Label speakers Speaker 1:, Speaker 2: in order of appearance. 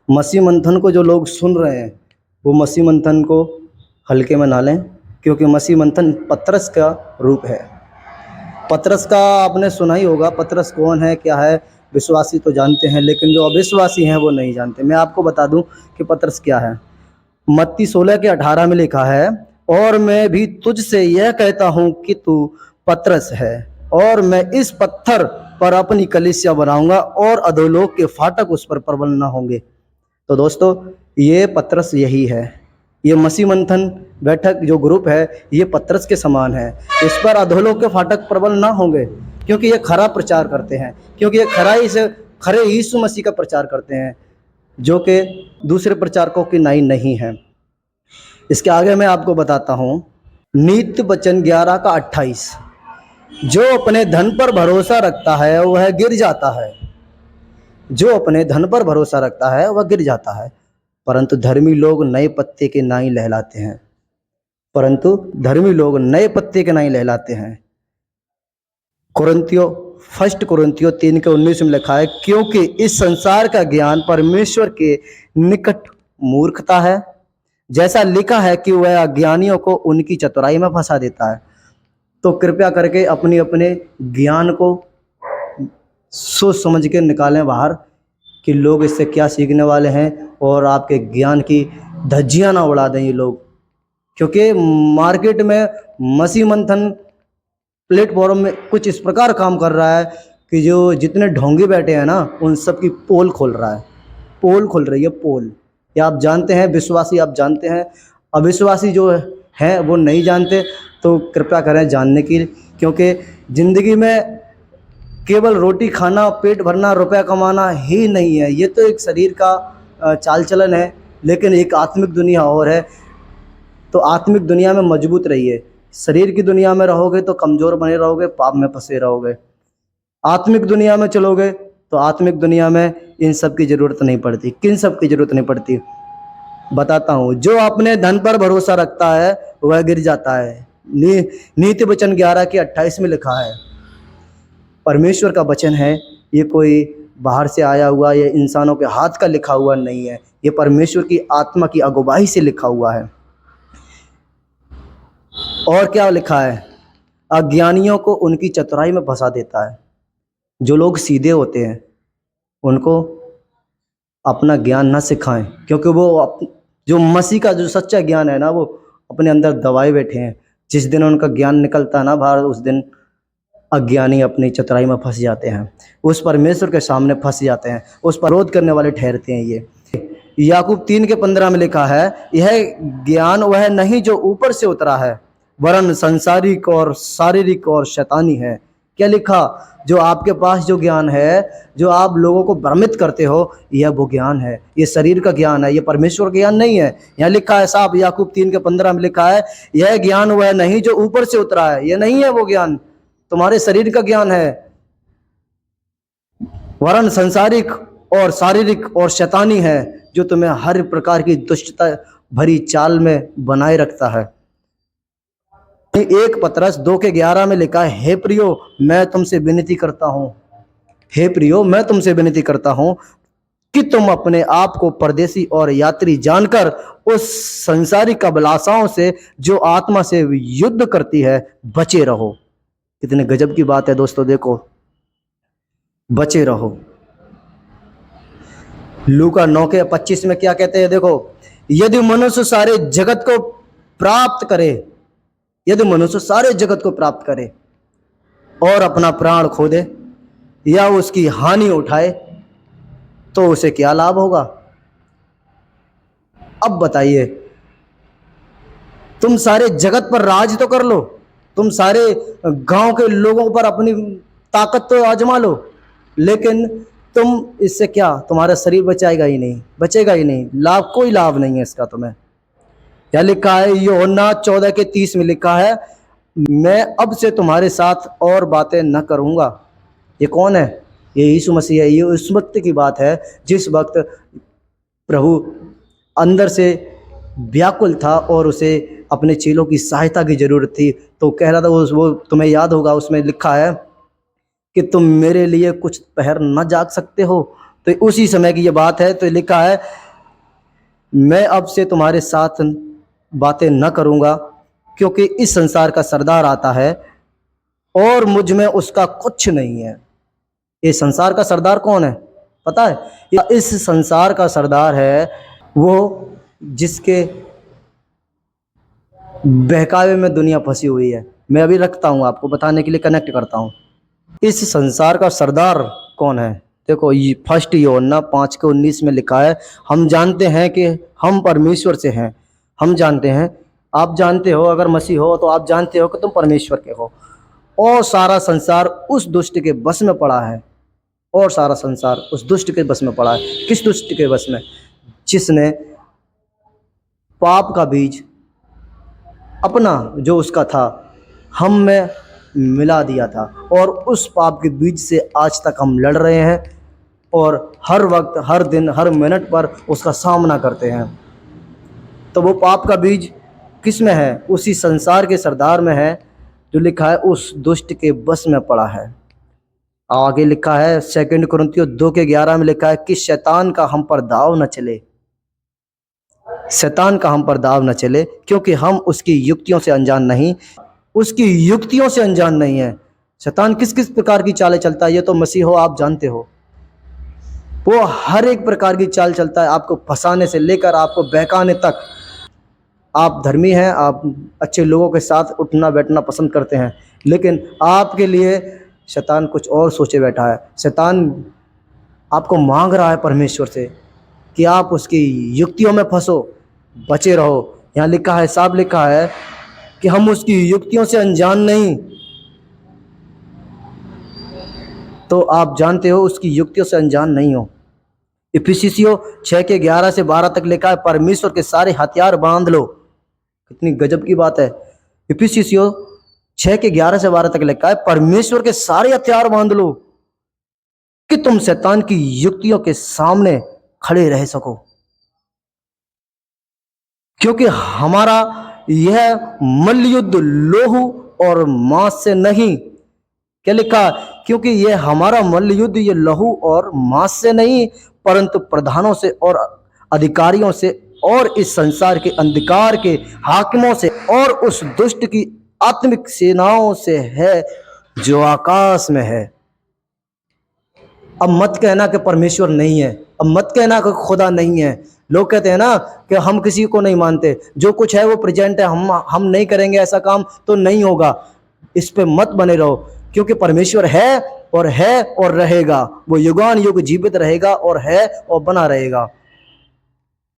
Speaker 1: मसीह मंथन को जो लोग सुन रहे हैं वो मसीह मंथन को हल्के में ना लें, क्योंकि मसीह मंथन पतरस का रूप है। पतरस का आपने सुना ही होगा। पतरस कौन है, क्या है? विश्वासी तो जानते हैं, लेकिन जो अविश्वासी हैं वो नहीं जानते। मैं आपको बता दूं कि पतरस क्या है। मत्ती 16:18 में लिखा है, और मैं भी तुझसे यह कहता हूं कि तू पतरस है, और मैं इस पत्थर पर अपनी कलीसिया बनाऊंगा, और अधोलोक के फाटक उस पर प्रबल न होंगे। तो दोस्तों, ये पतरस यही है। ये मसीह मंथन बैठक जो ग्रुप है, ये पतरस के समान है। इस पर अधोलोक के फाटक प्रबल ना होंगे, क्योंकि ये खरा प्रचार करते हैं, क्योंकि ये खरे यीशु मसीह का प्रचार करते हैं, जो कि दूसरे प्रचारकों की नाई नहीं है। इसके आगे मैं आपको बताता हूँ, नीति वचन 11:28, जो अपने धन पर भरोसा रखता है वह गिर जाता है। जो अपने धन पर भरोसा रखता है वह गिर जाता है, परंतु धर्मी लोग नए पत्ते के नाई लहलाते हैं। परंतु धर्मी लोग नए पत्ते के नाई लहलाते हैं। फर्स्ट कुरिन्थियों 3:19 में लिखा है, क्योंकि इस संसार का ज्ञान परमेश्वर के निकट मूर्खता है, जैसा लिखा है कि वह अज्ञानियों को उनकी चतुराई में फंसा देता है। तो कृपया करके अपने अपने ज्ञान को सोच समझ के निकालें बाहर, कि लोग इससे क्या सीखने वाले हैं, और आपके ज्ञान की धज्जियां ना उड़ा दें ये लोग। क्योंकि मार्केट में मसीह मंथन प्लेटफॉर्म में कुछ इस प्रकार काम कर रहा है कि जो जितने ढोंगे बैठे हैं ना, उन सब की पोल खोल रहा है। पोल खोल रही है, पोल। ये आप जानते हैं, विश्वासी आप जानते हैं, अविश्वासी जो हैं वो नहीं जानते। तो कृपया करें जानने की, क्योंकि ज़िंदगी में केवल रोटी खाना, पेट भरना, रुपया कमाना ही नहीं है। ये तो एक शरीर का चाल चलन है, लेकिन एक आत्मिक दुनिया और है। तो आत्मिक दुनिया में मजबूत रहिए। शरीर की दुनिया में रहोगे तो कमज़ोर बने रहोगे, पाप में फंसे रहोगे। आत्मिक दुनिया में चलोगे तो आत्मिक दुनिया में इन सब की ज़रूरत नहीं पड़ती। किन सब की ज़रूरत नहीं पड़ती? बताता हूँ। जो अपने धन पर भरोसा रखता है वह गिर जाता है। नीति वचन 11:28 में लिखा है। परमेश्वर का वचन है, ये कोई बाहर से आया हुआ या इंसानों के हाथ का लिखा हुआ नहीं है। ये परमेश्वर की आत्मा की अगुवाई से लिखा हुआ है। और क्या लिखा है? अज्ञानियों को उनकी चतुराई में फंसा देता है। जो लोग सीधे होते हैं उनको अपना ज्ञान ना सिखाएं, क्योंकि वो जो मसीह का जो सच्चा ज्ञान है ना, वो अपने अंदर दबाए बैठे हैं। जिस दिन उनका ज्ञान निकलता है ना बाहर, उस दिन अज्ञानी अपनी चतुराई में फंस जाते हैं, उस परमेश्वर के सामने फंस जाते हैं, उस पर विरोध करने वाले ठहरते हैं। ये याकूब 3:15 में लिखा है, यह ज्ञान वह नहीं जो ऊपर से उतरा है, वरन संसारिक और शारीरिक और शैतानी है। क्या लिखा? जो आपके पास जो ज्ञान है, जो आप लोगों को भ्रमित करते हो, यह वो ज्ञान है। ये शरीर का ज्ञान है, ये परमेश्वर का ज्ञान नहीं है। यहाँ लिखा है साफ, याकूब 3:15 में लिखा है, यह ज्ञान वह नहीं जो ऊपर से उतरा है। यह नहीं है वो ज्ञान, तुम्हारे शरीर का ज्ञान है, वरन संसारिक और शारीरिक और शैतानी है, जो तुम्हें हर प्रकार की दुष्टता भरी चाल में बनाए रखता है। 1 पतरस 2:11 में लिखा है, हे प्रियो मैं तुमसे विनती करता हूँ, हे प्रियो मैं तुमसे विनती करता हूँ कि तुम अपने आप को परदेसी और यात्री जानकर उस संसारिक अभिलाषाओं से जो आत्मा से युद्ध करती है बचे रहो। कितने गजब की बात है दोस्तों, देखो, बचे रहो। लूका 9:25 में क्या कहते हैं? देखो, यदि मनुष्य सारे जगत को प्राप्त करे, यदि मनुष्य सारे जगत को प्राप्त करे और अपना प्राण खो दे या उसकी हानि उठाए, तो उसे क्या लाभ होगा? अब बताइए, तुम सारे जगत पर राज तो कर लो, तुम सारे गांव के लोगों पर अपनी ताकत तो आजमा लो, लेकिन तुम इससे क्या, तुम्हारा शरीर बचाएगा ही नहीं, बचेगा ही नहीं। लाभ, कोई लाभ नहीं है इसका तुम्हें। क्या लिखा है? यूहन्ना 14:30 में लिखा है, मैं अब से तुम्हारे साथ और बातें न करूंगा। ये कौन है? ये यीशु मसीह है। ये उस वक्त की बात है जिस वक्त प्रभु अंदर से व्याकुल था और उसे अपने चेलों की सहायता की जरूरत थी। तो कह रहा था, वो तुम्हें याद होगा, उसमें लिखा है कि तुम मेरे लिए कुछ पहर न जाग सकते हो? तो उसी समय की ये बात है। तो लिखा है, मैं अब से तुम्हारे साथ बातें न करूंगा, क्योंकि इस संसार का सरदार आता है और मुझ में उसका कुछ नहीं है। ये संसार का सरदार कौन है पता है? इस संसार का सरदार है वो जिसके बहकावे में दुनिया फंसी हुई है। मैं अभी रखता हूँ, आपको बताने के लिए कनेक्ट करता हूँ। इस संसार का सरदार कौन है? देखो, ये 1 यूहन्ना 5:19 में लिखा है, हम जानते हैं कि हम परमेश्वर से हैं। हम जानते हैं, आप जानते हो, अगर मसीह हो तो आप जानते हो कि तुम परमेश्वर के हो, और सारा संसार उस दुष्ट के बस में पड़ा है। और सारा संसार उस दुष्ट के बस में पड़ा है। किस दुष्ट के बस में? जिसने पाप का बीज अपना जो उसका था हम में मिला दिया था, और उस पाप के बीज से आज तक हम लड़ रहे हैं और हर वक्त, हर दिन, हर मिनट पर उसका सामना करते हैं। तो वो पाप का बीज किस में है? उसी संसार के सरदार में है, जो लिखा है उस दुष्ट के बस में पड़ा है। आगे लिखा है 2 कुरिन्थियों 2:11 में लिखा है कि शैतान का हम पर दाव न चले, शैतान का हम पर दाव न चले, क्योंकि हम उसकी युक्तियों से अनजान नहीं, उसकी युक्तियों से अनजान नहीं है। शैतान किस किस प्रकार की चालें चलता है, ये तो मसीह हो आप जानते हो। वो हर एक प्रकार की चाल चलता है, आपको फंसाने से लेकर आपको बहकाने तक। आप धर्मी हैं, आप अच्छे लोगों के साथ उठना बैठना पसंद करते हैं, लेकिन आपके लिए शैतान कुछ और सोचे बैठा है। शैतान आपको मांग रहा है परमेश्वर से कि आप उसकी युक्तियों में फंसो, बचे रहो। यहाँ लिखा है, साफ लिखा है कि हम उसकी युक्तियों से अनजान नहीं। तो आप जानते हो उसकी युक्तियों से अनजान नहीं हो। इफिसियों 6:11 से 12 तक लिखा है, परमेश्वर के सारे हथियार बांध लो। कितनी गजब की बात है। इफिसियों 6:11 से 12 तक लिखा है, परमेश्वर के सारे हथियार बांध लो कि तुम शैतान की युक्तियों के सामने खड़े रह सको, क्योंकि हमारा यह मल्लयुद्ध लोहू और मांस से नहीं। क्या लिखा? क्योंकि यह हमारा मल्लयुद्ध ये लहू और मांस से नहीं, परंतु प्रधानों से और अधिकारियों से और इस संसार के अंधकार के हाकिमों से और उस दुष्ट की आत्मिक सेनाओं से है जो आकाश में है। अब मत कहना कि परमेश्वर नहीं है, अब मत कहना कि खुदा नहीं है। लोग कहते हैं ना कि हम किसी को नहीं मानते, जो कुछ है वो प्रेजेंट है, हम नहीं करेंगे ऐसा काम तो नहीं होगा। इस पे मत बने रहो, क्योंकि परमेश्वर है और रहेगा। वो युगान युग जीवित रहेगा और है और बना रहेगा।